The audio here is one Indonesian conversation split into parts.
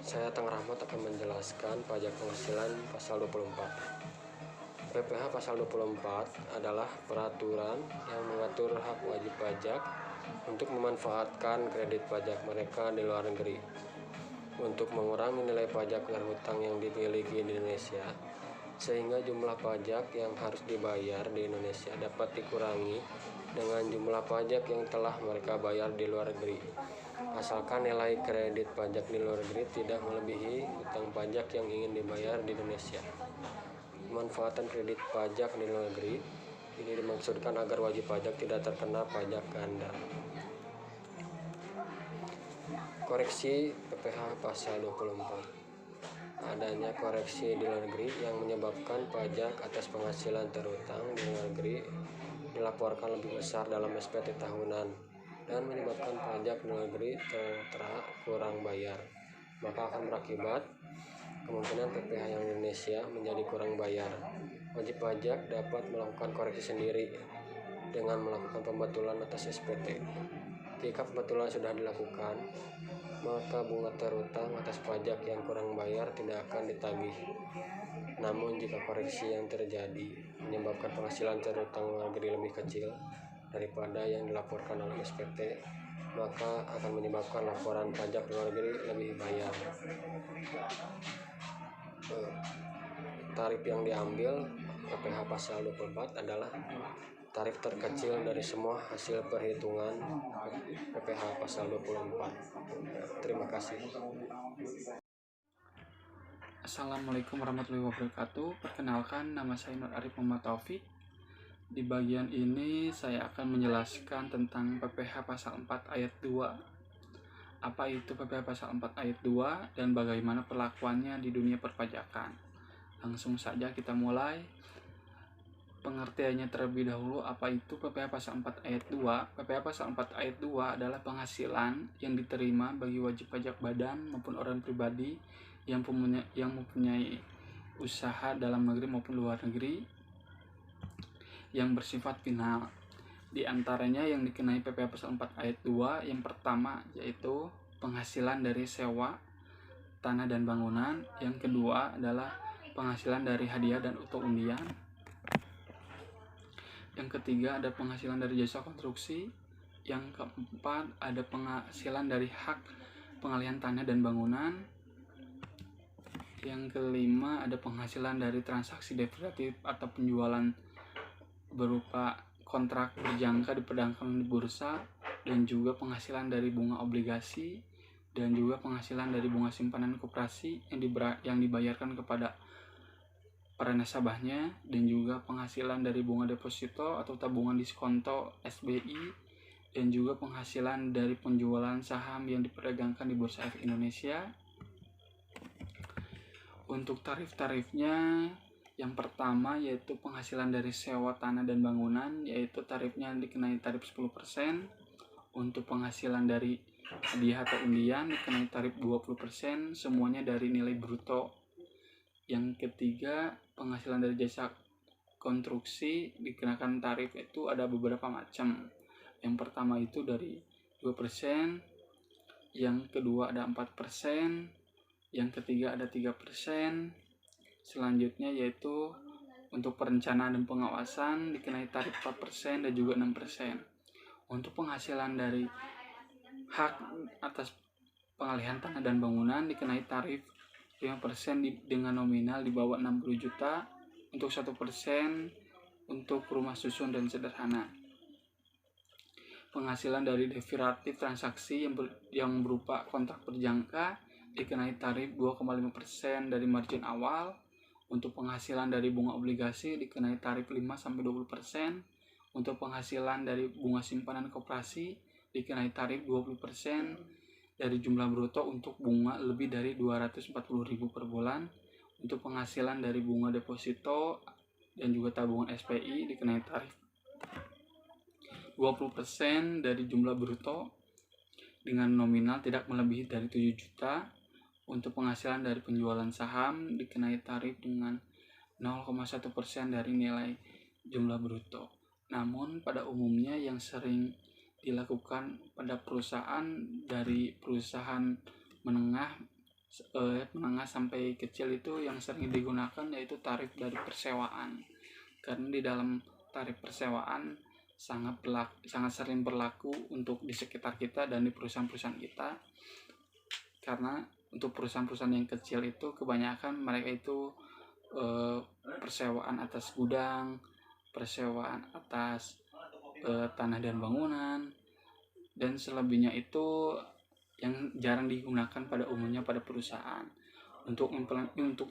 Saya Tang Rahmat akan menjelaskan pajak penghasilan pasal 24. PPh pasal 24 adalah peraturan yang mengatur hak wajib pajak untuk memanfaatkan kredit pajak mereka di luar negeri. Untuk mengurangi nilai pajak berhutang yang dimiliki di Indonesia, sehingga jumlah pajak yang harus dibayar di Indonesia dapat dikurangi dengan jumlah pajak yang telah mereka bayar di luar negeri, asalkan nilai kredit pajak di luar negeri tidak melebihi hutang pajak yang ingin dibayar di Indonesia. Pemanfaatan kredit pajak di luar negeri ini dimaksudkan agar wajib pajak tidak terkena pajak ganda. Koreksi PPh pasal 24. Adanya koreksi di luar negeri yang menyebabkan pajak atas penghasilan terhutang di luar negeri dilaporkan lebih besar dalam SPT tahunan dan menyebabkan pajak di luar negeri tertera kurang bayar, maka akan berakibat kemungkinan PPh yang di Indonesia menjadi kurang bayar. Wajib pajak dapat melakukan koreksi sendiri dengan melakukan pembetulan atas SPT. Jika pembetulan sudah dilakukan, maka bunga terhutang atas pajak yang kurang bayar tidak akan ditagih. Namun jika koreksi yang terjadi menyebabkan penghasilan terhutang luar negeri lebih kecil daripada yang dilaporkan oleh SPT, maka akan menyebabkan laporan pajak luar negeri lebih bayar. Tarif yang diambil PPh pasal 24 adalah tarif terkecil dari semua hasil perhitungan PPh pasal 24. Terima kasih. Assalamualaikum warahmatullahi wabarakatuh. Perkenalkan, nama saya Nur Arif Muhammad Taufik. Di bagian ini saya akan menjelaskan tentang PPh pasal 4 ayat 2. Apa itu PPh pasal 4 ayat 2 dan bagaimana perlakuannya di dunia perpajakan. Langsung saja kita mulai. Pengertiannya terlebih dahulu, apa itu PPh pasal 4 ayat 2? PPh pasal 4 ayat 2 adalah penghasilan yang diterima bagi wajib pajak badan maupun orang pribadi yang mempunyai usaha dalam negeri maupun luar negeri yang bersifat final. Di antaranya yang dikenai PPh pasal 4 ayat 2, yang pertama yaitu penghasilan dari sewa tanah dan bangunan, yang kedua adalah penghasilan dari hadiah dan atau undian, yang ketiga ada penghasilan dari jasa konstruksi, yang keempat ada penghasilan dari hak pengalihan tanah dan bangunan, yang kelima ada penghasilan dari transaksi derivatif atau penjualan berupa kontrak berjangka diperdagangkan di bursa, dan juga penghasilan dari bunga obligasi, dan juga penghasilan dari bunga simpanan koperasi yang dibayarkan kepada para nasabahnya, dan juga penghasilan dari bunga deposito atau tabungan diskonto SBI, dan juga penghasilan dari penjualan saham yang diperdagangkan di Bursa Efek Indonesia. Untuk tarif-tarifnya, yang pertama yaitu penghasilan dari sewa tanah dan bangunan, yaitu tarifnya dikenai tarif 10%. Untuk penghasilan dari hadiah atau undian dikenai tarif 20%, semuanya dari nilai bruto. Yang ketiga, penghasilan dari jasa konstruksi dikenakan tarif itu ada beberapa macam. Yang pertama itu dari 2%, yang kedua ada 4%, yang ketiga ada 3%. Selanjutnya yaitu untuk perencanaan dan pengawasan dikenai tarif 4% dan juga 6%. Untuk penghasilan dari hak atas pengalihan tanah dan bangunan dikenai tarif 5% dengan nominal di bawah 60 juta, untuk 1% untuk rumah susun dan sederhana. Penghasilan dari derivatif transaksi yang berupa kontrak berjangka dikenai tarif 2,5% dari margin awal. Untuk penghasilan dari bunga obligasi dikenai tarif 5-20%. Untuk penghasilan dari bunga simpanan koperasi dikenai tarif 20% dari jumlah bruto untuk bunga lebih dari 240.000 per bulan. Untuk penghasilan dari bunga deposito dan juga tabungan SPI dikenai tarif 20% dari jumlah bruto dengan nominal tidak melebihi dari 7 juta. Untuk penghasilan dari penjualan saham dikenai tarif dengan 0,1% dari nilai jumlah bruto. Namun pada umumnya yang sering dilakukan pada perusahaan dari perusahaan menengah menengah sampai kecil itu yang sering digunakan yaitu tarif dari persewaan. Karena di dalam tarif persewaan sangat sering berlaku untuk di sekitar kita dan di perusahaan-perusahaan kita. Karena untuk perusahaan-perusahaan yang kecil itu kebanyakan mereka itu persewaan atas gudang, persewaan atas tanah dan bangunan, dan selebihnya itu yang jarang digunakan pada umumnya pada perusahaan. Untuk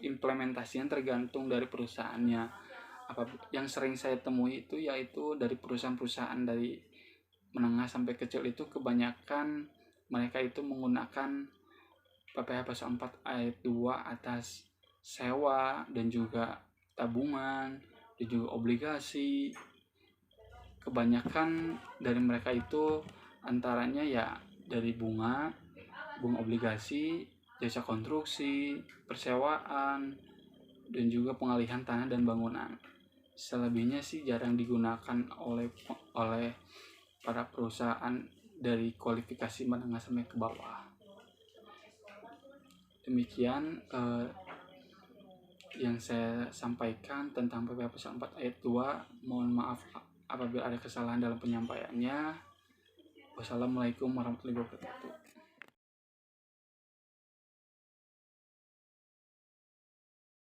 implementasinya tergantung dari perusahaannya. Yang sering saya temui itu yaitu dari perusahaan-perusahaan dari menengah sampai kecil itu kebanyakan mereka itu menggunakan PPh Pasal 4 ayat 2 atas sewa dan juga tabungan dan juga obligasi. Kebanyakan dari mereka itu antaranya ya dari bunga obligasi, jasa konstruksi, persewaan, dan juga pengalihan tanah dan bangunan. Selebihnya sih jarang digunakan oleh para perusahaan dari kualifikasi menengah sampai ke bawah. Demikian yang saya sampaikan tentang PPh Pasal 4 ayat 2. Mohon maaf apabila ada kesalahan dalam penyampaiannya. Wassalamualaikum warahmatullahi wabarakatuh.